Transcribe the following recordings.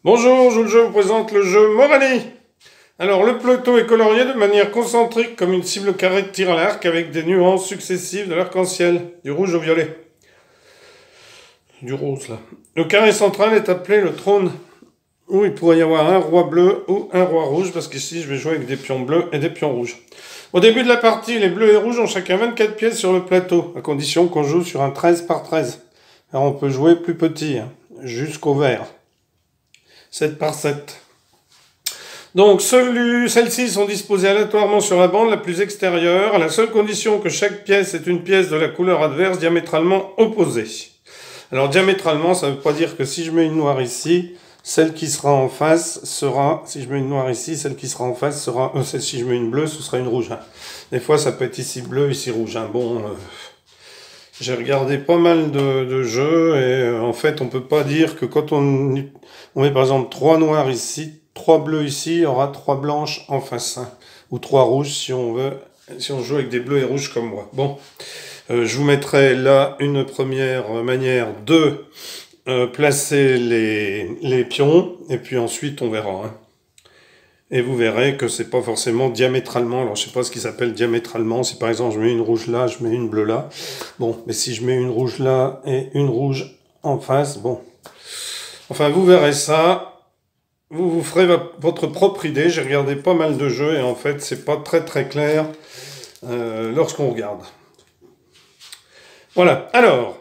Bonjour, je vous présente le jeu Morani. Alors, le plateau est colorié de manière concentrique comme une cible carrée de tir à l'arc avec des nuances successives de l'arc-en-ciel, du rouge au violet. Du rose, là. Le carré central est appelé le trône, où il pourrait y avoir un roi bleu ou un roi rouge, parce qu'ici, je vais jouer avec des pions bleus et des pions rouges. Au début de la partie, les bleus et rouges ont chacun 24 pièces sur le plateau, à condition qu'on joue sur un 13 par 13. Alors, on peut jouer plus petit, jusqu'au vert. 7 par 7. Donc, celles-ci sont disposées aléatoirement sur la bande la plus extérieure, à la seule condition que chaque pièce est une pièce de la couleur adverse diamétralement opposée. Alors, diamétralement, ça ne veut pas dire que si je mets une noire ici, celle qui sera en face sera... Si je mets une noire ici, celle qui sera en face sera... si je mets une bleue, ce sera une rouge. Des fois, ça peut être ici bleu, ici rouge. Bon... J'ai regardé pas mal de jeux et en fait on peut pas dire que quand on met par exemple 3 noirs ici, 3 bleus ici, il y aura 3 blanches en face. Ou 3 rouges si on veut, si on joue avec des bleus et rouges comme moi. Bon, je vous mettrai là une première manière de placer les pions et puis ensuite on verra. Et vous verrez que c'est pas forcément diamétralement. Alors, je sais pas ce qui s'appelle diamétralement. Si par exemple, je mets une rouge là, je mets une bleue là. Bon, mais si je mets une rouge là et une rouge en face, bon. Enfin, vous verrez ça. Vous ferez votre propre idée. J'ai regardé pas mal de jeux et en fait, c'est pas très clair lorsqu'on regarde. Voilà. Alors,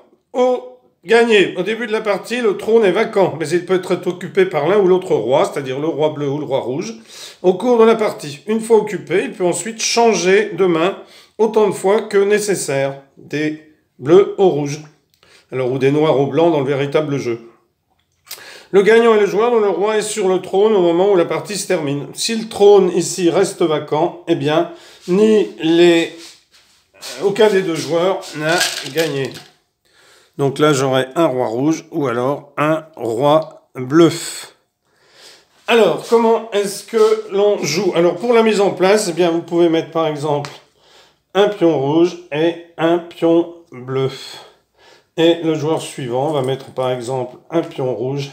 gagné. Au début de la partie, le trône est vacant, mais il peut être occupé par l'un ou l'autre roi, c'est-à-dire le roi bleu ou le roi rouge. Au cours de la partie, une fois occupé, il peut ensuite changer de main autant de fois que nécessaire, des bleus au rouge, alors ou des noirs au blanc dans le véritable jeu. Le gagnant est le joueur dont le roi est sur le trône au moment où la partie se termine. Si le trône ici reste vacant, eh bien, aucun des deux joueurs n'a gagné. Donc là, j'aurai un roi rouge ou alors un roi bleu. Alors, comment est-ce que l'on joue? Alors, pour la mise en place, eh bien, vous pouvez mettre par exemple un pion rouge et un pion bleu. Et le joueur suivant va mettre par exemple un pion rouge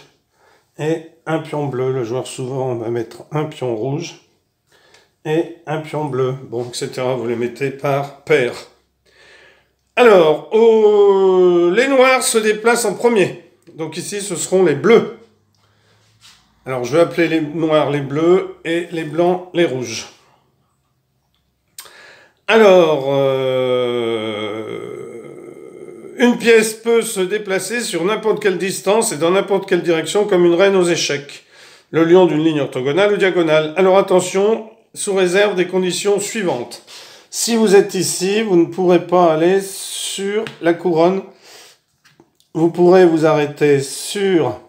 et un pion bleu. Le joueur suivant va mettre un pion rouge et un pion bleu. Bon, etc. Vous les mettez par paire. Alors, les noirs se déplacent en premier. Donc ici, ce seront les bleus. Alors, je vais appeler les noirs les bleus et les blancs les rouges. Alors, une pièce peut se déplacer sur n'importe quelle distance et dans n'importe quelle direction comme une reine aux échecs. Le lion d'une ligne orthogonale ou diagonale. Alors attention, sous réserve des conditions suivantes. Si vous êtes ici, vous ne pourrez pas aller sur la couronne. Vous pourrez vous arrêter sur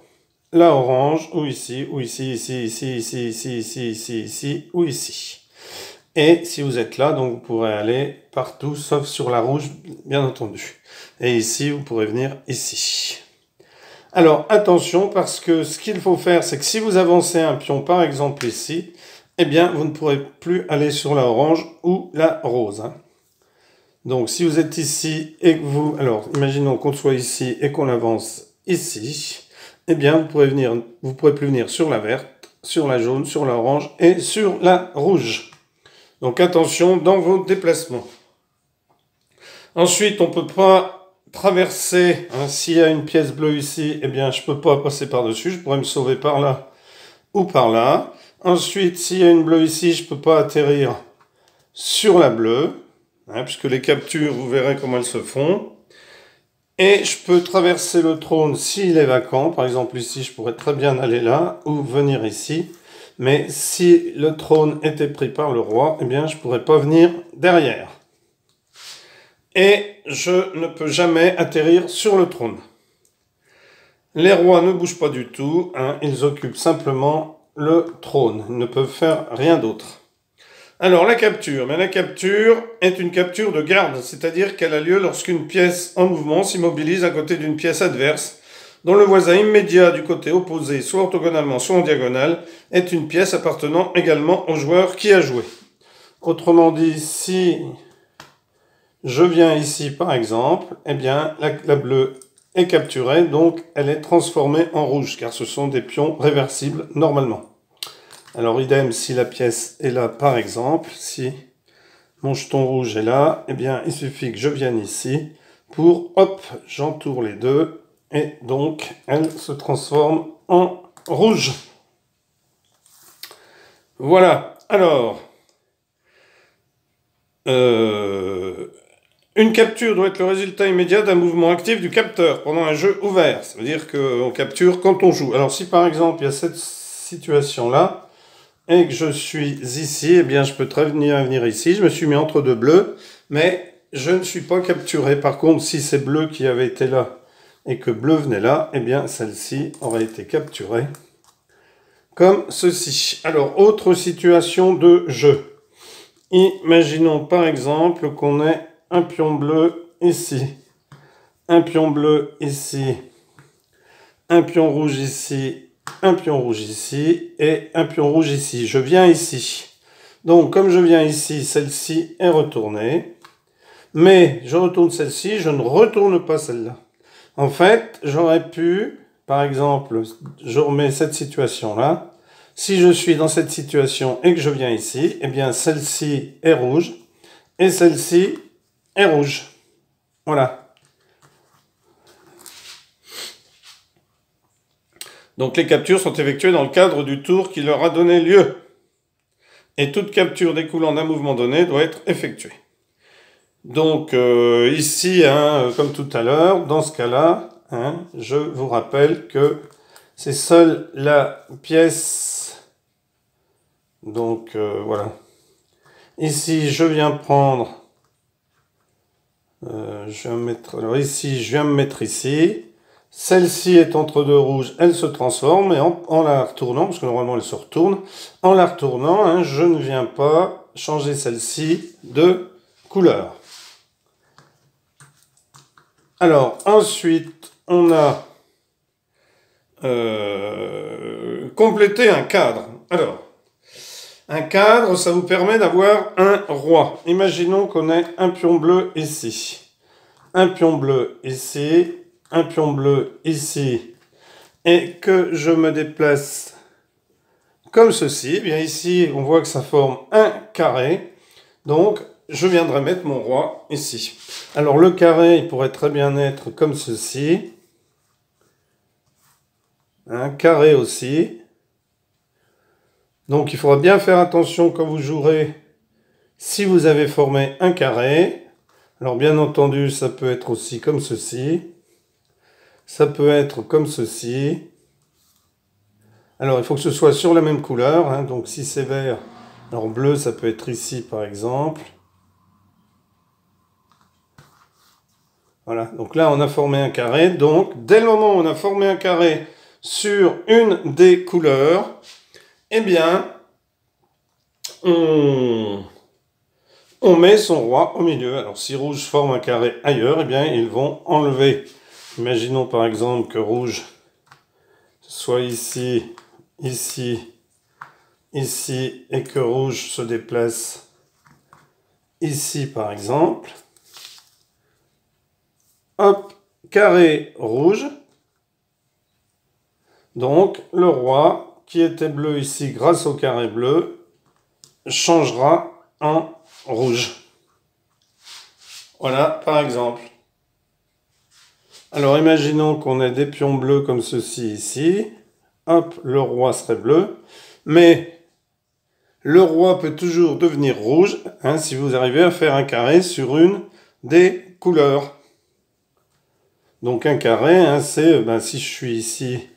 la orange, ou ici, ou ici, ici, ou ici. Et si vous êtes là, donc vous pourrez aller partout, sauf sur la rouge, bien entendu. Et ici, vous pourrez venir ici. Alors, attention, parce que ce qu'il faut faire, c'est que si vous avancez un pion, par exemple ici, eh bien, vous ne pourrez plus aller sur la orange ou la rose. Donc, si vous êtes ici et que vous... Alors, imaginons qu'on soit ici et qu'on avance ici, eh bien, vous pourrez plus venir sur la verte, sur la jaune, sur la orange et sur la rouge. Donc, attention dans vos déplacements. Ensuite, on ne peut pas traverser. S'il y a une pièce bleue ici, eh bien, je ne peux pas passer par-dessus. Je pourrais me sauver par là ou par là. Ensuite, s'il y a une bleue ici, je ne peux pas atterrir sur la bleue, puisque les captures, vous verrez comment elles se font. Et je peux traverser le trône s'il est vacant. Par exemple, ici, je pourrais très bien aller là ou venir ici. Mais si le trône était pris par le roi, eh bien, je ne pourrais pas venir derrière. Et je ne peux jamais atterrir sur le trône. Les rois ne bougent pas du tout, ils occupent simplement le trône. Ils ne peuvent faire rien d'autre. Alors, la capture. Mais la capture est une capture de garde, c'est-à-dire qu'elle a lieu lorsqu'une pièce en mouvement s'immobilise à côté d'une pièce adverse, dont le voisin immédiat du côté opposé, soit orthogonalement, soit en diagonale, est une pièce appartenant également au joueur qui a joué. Autrement dit, si je viens ici, par exemple, eh bien, la bleue est capturée, donc elle est transformée en rouge, car ce sont des pions réversibles normalement. Alors idem, si la pièce est là par exemple, si mon jeton rouge est là, eh bien il suffit que je vienne ici pour, hop, j'entoure les deux, et donc elle se transforme en rouge. Voilà, alors, une capture doit être le résultat immédiat d'un mouvement actif du capteur pendant un jeu ouvert. Ça veut dire qu'on capture quand on joue. Alors si par exemple il y a cette situation-là, et que je suis ici, eh bien je peux très bien venir ici. Je me suis mis entre deux bleus, mais je ne suis pas capturé. Par contre, si c'est bleu qui avait été là et que bleu venait là, eh bien celle-ci aurait été capturée comme ceci. Alors, autre situation de jeu. Imaginons par exemple qu'on ait un pion bleu ici, un pion bleu ici, un pion rouge ici, un pion rouge ici et un pion rouge ici. Je viens ici. Donc, comme je viens ici, celle-ci est retournée. Mais je retourne celle-ci, je ne retourne pas celle-là. En fait, j'aurais pu, par exemple, je remets cette situation-là. Si je suis dans cette situation et que je viens ici, eh bien celle-ci est rouge et celle-ci est rouge. Voilà. Donc les captures sont effectuées dans le cadre du tour qui leur a donné lieu. Et toute capture découlant d'un mouvement donné doit être effectuée. Donc ici, comme tout à l'heure, dans ce cas-là, je vous rappelle que c'est seule la pièce. Donc voilà. Ici, je viens prendre. Je viens me mettre. Alors ici, je viens me mettre ici. Celle-ci est entre deux rouges, elle se transforme et en la retournant, parce que normalement elle se retourne, en la retournant, je ne viens pas changer celle-ci de couleur. Alors ensuite, on a complété un cadre. Alors, un cadre, ça vous permet d'avoir un roi. Imaginons qu'on ait un pion bleu ici, un pion bleu ici, un pion bleu ici, et que je me déplace comme ceci. Eh bien ici, on voit que ça forme un carré. Donc, je viendrai mettre mon roi ici. Alors, le carré, il pourrait très bien être comme ceci. Un carré aussi. Donc, il faudra bien faire attention quand vous jouerez si vous avez formé un carré. Alors, bien entendu, ça peut être aussi comme ceci. Ça peut être comme ceci. Alors, il faut que ce soit sur la même couleur. Donc, si c'est vert, alors bleu, ça peut être ici, par exemple. Voilà. Donc là, on a formé un carré. Donc, dès le moment où on a formé un carré sur une des couleurs, eh bien, on met son roi au milieu. Alors, si rouge forme un carré ailleurs, eh bien, ils vont enlever. Imaginons par exemple que rouge soit ici, ici, ici, et que rouge se déplace ici par exemple. Hop, carré rouge. Donc, le roi, qui était bleu ici grâce au carré bleu, changera en rouge. Voilà, par exemple. Alors, imaginons qu'on ait des pions bleus comme ceci ici. Hop, le roi serait bleu. Mais le roi peut toujours devenir rouge si vous arrivez à faire un carré sur une des couleurs. Donc, un carré, c'est, si je suis ici,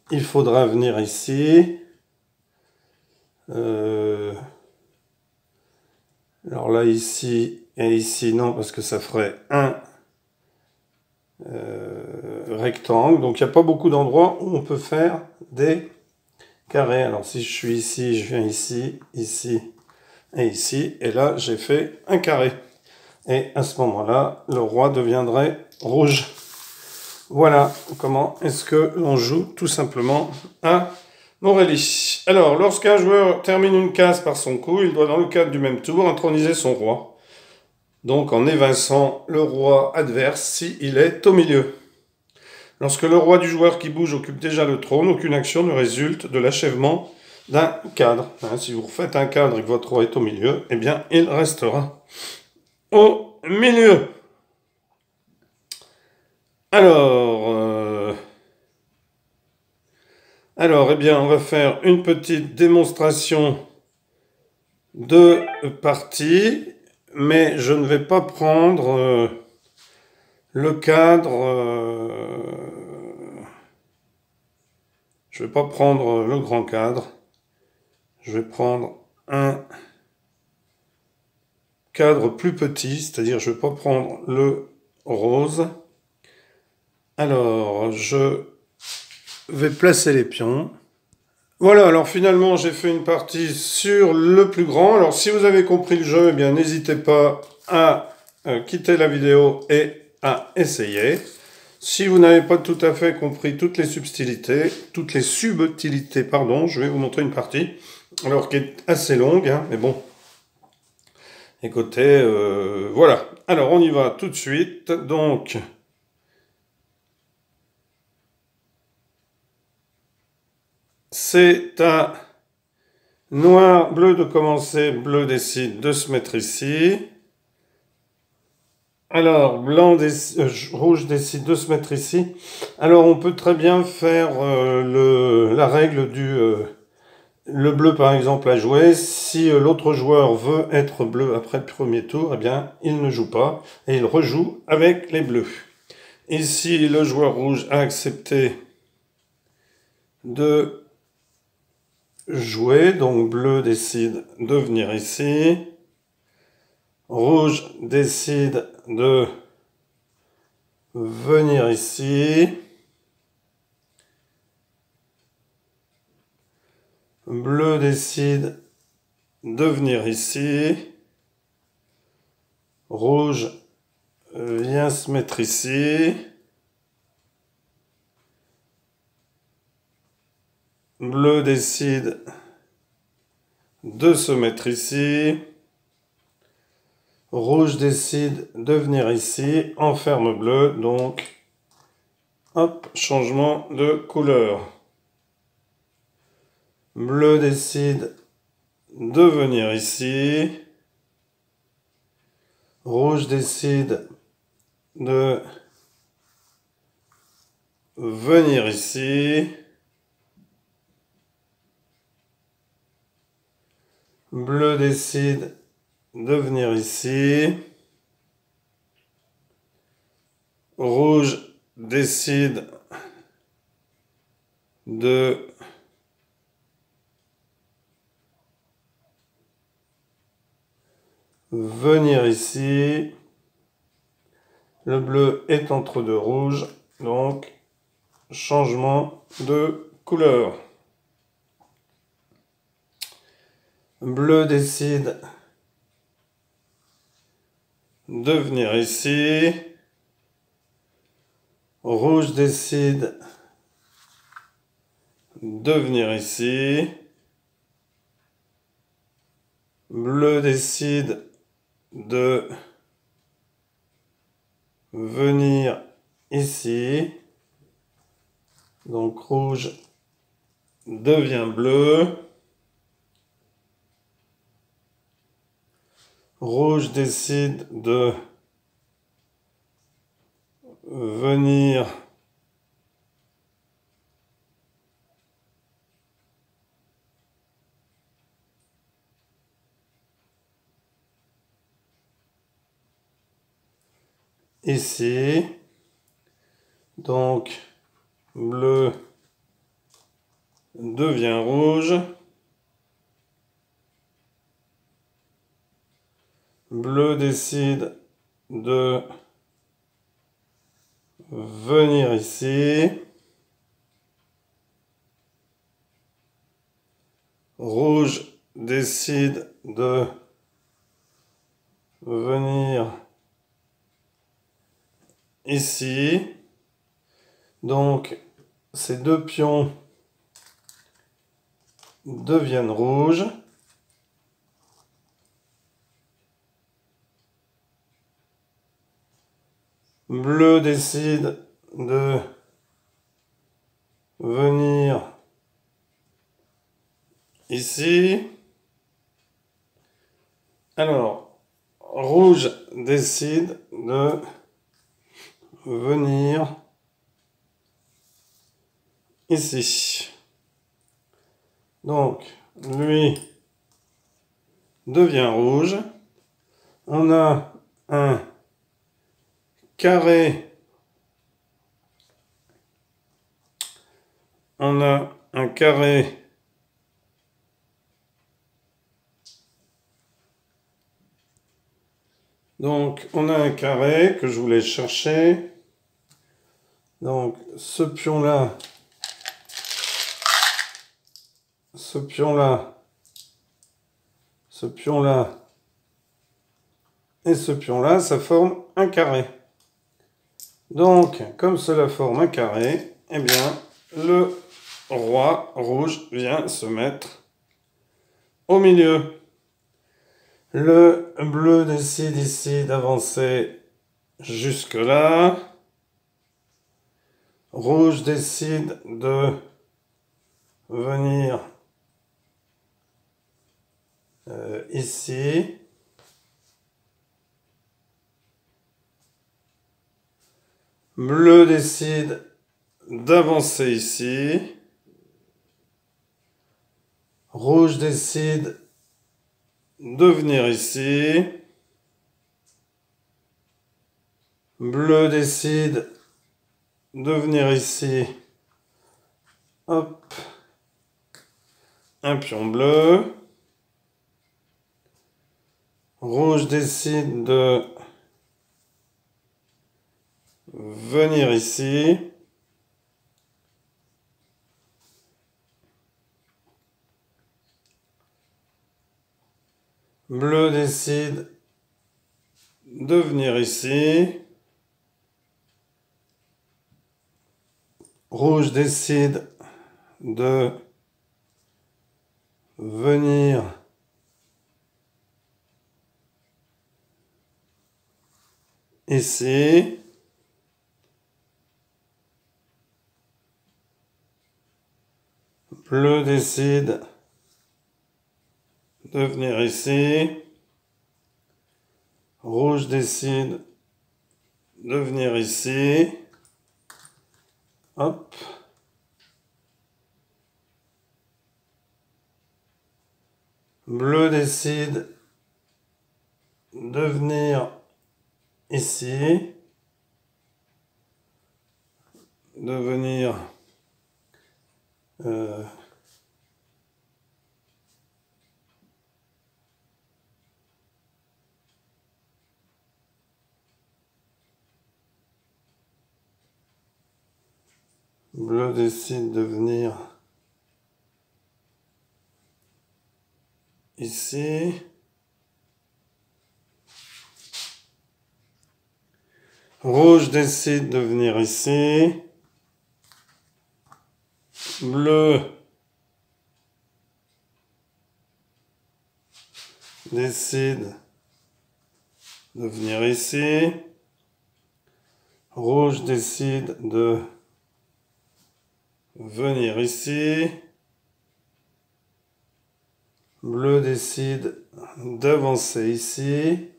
il faudra venir ici. Alors là, ici et ici, non, parce que ça ferait un rectangle. Donc, il n'y a pas beaucoup d'endroits où on peut faire des carrés. Alors, si je suis ici, je viens ici, ici et ici. Et là, j'ai fait un carré. Et à ce moment-là, le roi deviendrait rouge. Voilà comment est-ce que l'on joue tout simplement à Morelli. Alors, lorsqu'un joueur termine une case par son coup, il doit, dans le cadre du même tour, introniser son roi. Donc, en évinçant le roi adverse s'il est au milieu. Lorsque le roi du joueur qui bouge occupe déjà le trône, aucune action ne résulte de l'achèvement d'un cadre. Si vous faites un cadre et que votre roi est au milieu, eh bien, il restera au milieu. Alors, eh bien, on va faire une petite démonstration de partie, mais je ne vais pas prendre le cadre. Je ne vais pas prendre le grand cadre. Je vais prendre un cadre plus petit, c'est-à-dire je ne vais pas prendre le rose. Alors, je vais placer les pions. Voilà, alors finalement, j'ai fait une partie sur le plus grand. Alors, si vous avez compris le jeu, eh bien, n'hésitez pas à quitter la vidéo et à essayer. Si vous n'avez pas tout à fait compris toutes les subtilités, pardon, je vais vous montrer une partie, alors qui est assez longue, hein, mais bon. Écoutez, voilà. Alors, on y va tout de suite. Donc, c'est à noir, bleu de commencer, bleu décide de se mettre ici. Alors, rouge décide de se mettre ici. Alors, on peut très bien faire la règle du... le bleu, par exemple, à jouer. Si l'autre joueur veut être bleu après le premier tour, eh bien, il ne joue pas et il rejoue avec les bleus. Ici, le joueur rouge a accepté de jouer, donc bleu décide de venir ici. Rouge décide de venir ici. Bleu décide de venir ici. Rouge vient se mettre ici. Bleu décide de se mettre ici. Rouge décide de venir ici. Enferme bleu, donc hop, changement de couleur. Bleu décide de venir ici. Rouge décide de venir ici. Bleu décide de venir ici. Rouge décide de venir ici. Le bleu est entre deux rouges, donc changement de couleur. Bleu décide de venir ici. Rouge décide de venir ici. Bleu décide de venir ici. Donc rouge devient bleu. Rouge décide de venir ici. Donc bleu devient rouge. Bleu décide de venir ici. Rouge décide de venir ici. Donc, ces deux pions deviennent rouges. Bleu décide de venir ici. Alors, rouge décide de venir ici. Donc, lui devient rouge. On a un carré. On a un carré donc on a un carré que je voulais chercher. Donc ce pion-là, ce pion-là, ce pion-là et ce pion-là, ça forme un carré. Donc, comme cela forme un carré, eh bien, le roi rouge vient se mettre au milieu. Le bleu décide ici d'avancer jusque là. Rouge décide de venir ici. Bleu décide d'avancer ici. Rouge décide de venir ici. Bleu décide de venir ici. Hop. Un pion bleu. Rouge décide de venir ici. Bleu décide de venir ici. Rouge décide de venir ici. Bleu décide de venir ici. Rouge décide de venir ici. Hop. Bleu décide de venir ici. De venir bleu décide de venir ici. Rouge décide de venir ici. Bleu décide de venir ici. Rouge décide de venir ici. Bleu décide d'avancer ici.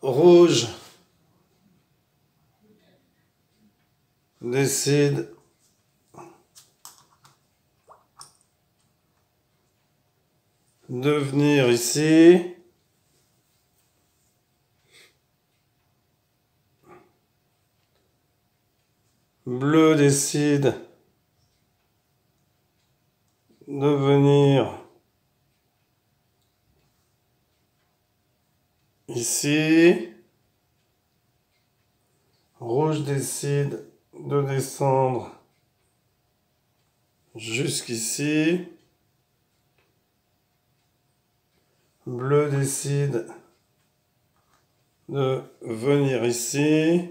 Rouge décide de venir ici. Bleu décide de venir ici. Rouge décide de descendre jusqu'ici. Bleu décide de venir ici.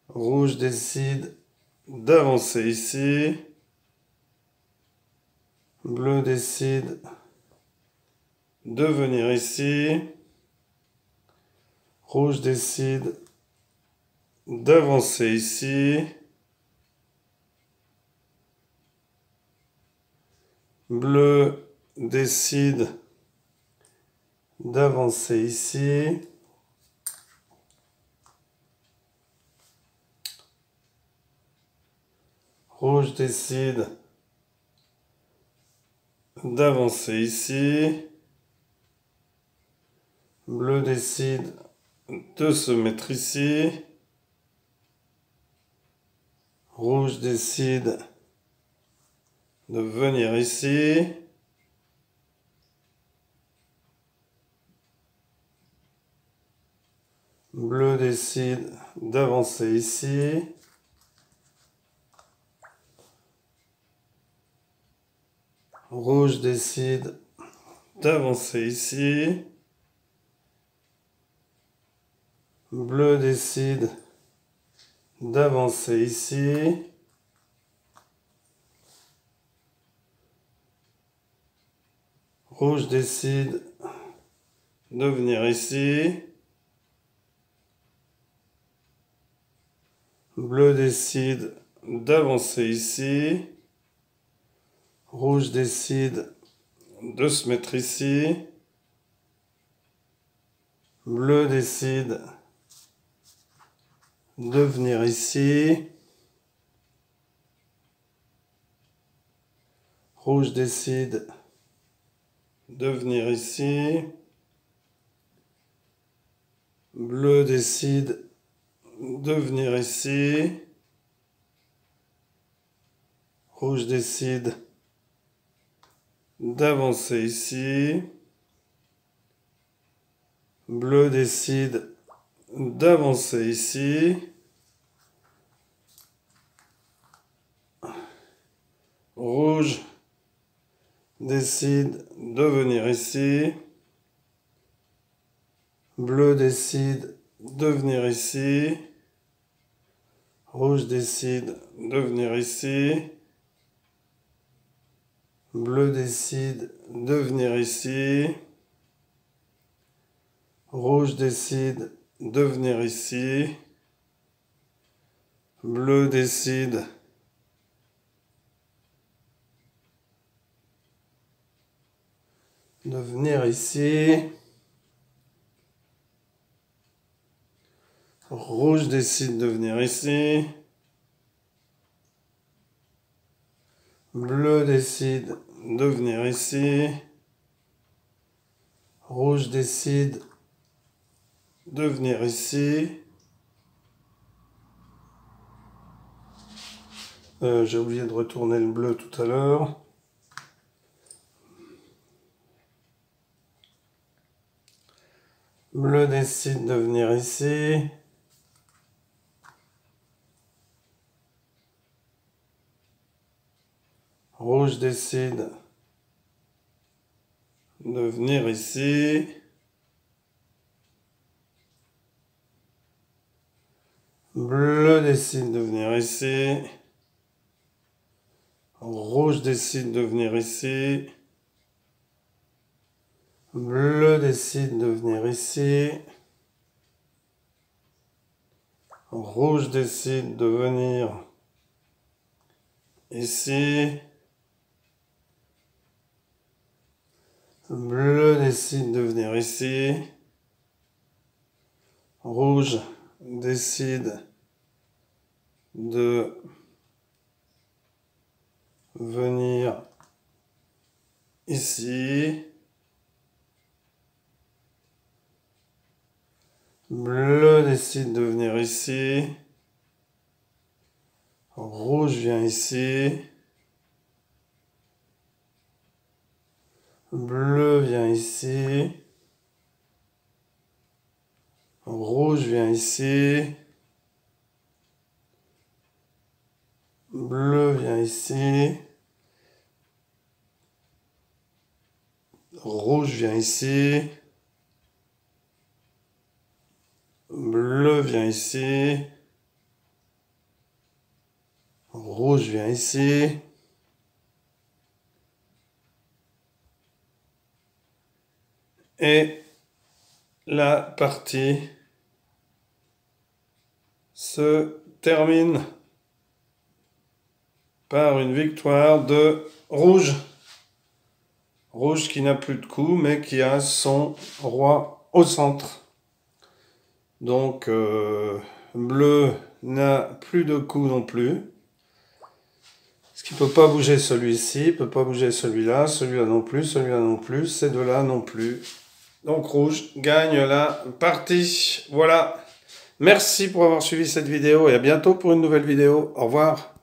Rouge décide d'avancer ici. Bleu décide de venir ici. Rouge décide d'avancer ici. Bleu décide d'avancer ici. Rouge décide d'avancer ici. Bleu décide de se mettre ici. Rouge décide de venir ici. Bleu décide d'avancer ici. Rouge décide d'avancer ici. Bleu décide d'avancer ici. Rouge décide de venir ici. Bleu décide d'avancer ici. Rouge décide de se mettre ici. Bleu décide de venir ici. Rouge décide de venir ici. Bleu décide de venir ici. Rouge décide d'avancer ici. Bleu décide d'avancer ici. Rouge décide de venir ici. Bleu décide de venir ici. Rouge décide de venir ici. Bleu décide de venir ici. Rouge décide de venir ici. Bleu décide de venir ici. Rouge décide de venir ici. Bleu décide de venir ici. Rouge décide de venir ici. J'ai oublié de retourner le bleu tout à l'heure. Bleu décide de venir ici. Rouge décide de venir ici. Bleu décide de venir ici. Rouge décide de venir ici. Bleu décide de venir ici. Rouge décide de venir ici. Bleu décide de venir ici. Rouge décide de venir ici. Bleu décide de venir ici. Rouge vient ici. Bleu vient ici. Rouge vient ici. Bleu vient ici. Rouge vient ici. Bleu vient ici. Rouge vient ici. Et la partie se termine par une victoire de rouge. Rouge qui n'a plus de coup, mais qui a son roi au centre. Donc, bleu n'a plus de coup non plus. Ce qui ne peut pas bouger celui-ci, peut pas bouger celui-là non plus, celui-là non plus, ces deux-là non plus. Donc, rouge gagne la partie. Voilà. Merci pour avoir suivi cette vidéo et à bientôt pour une nouvelle vidéo. Au revoir.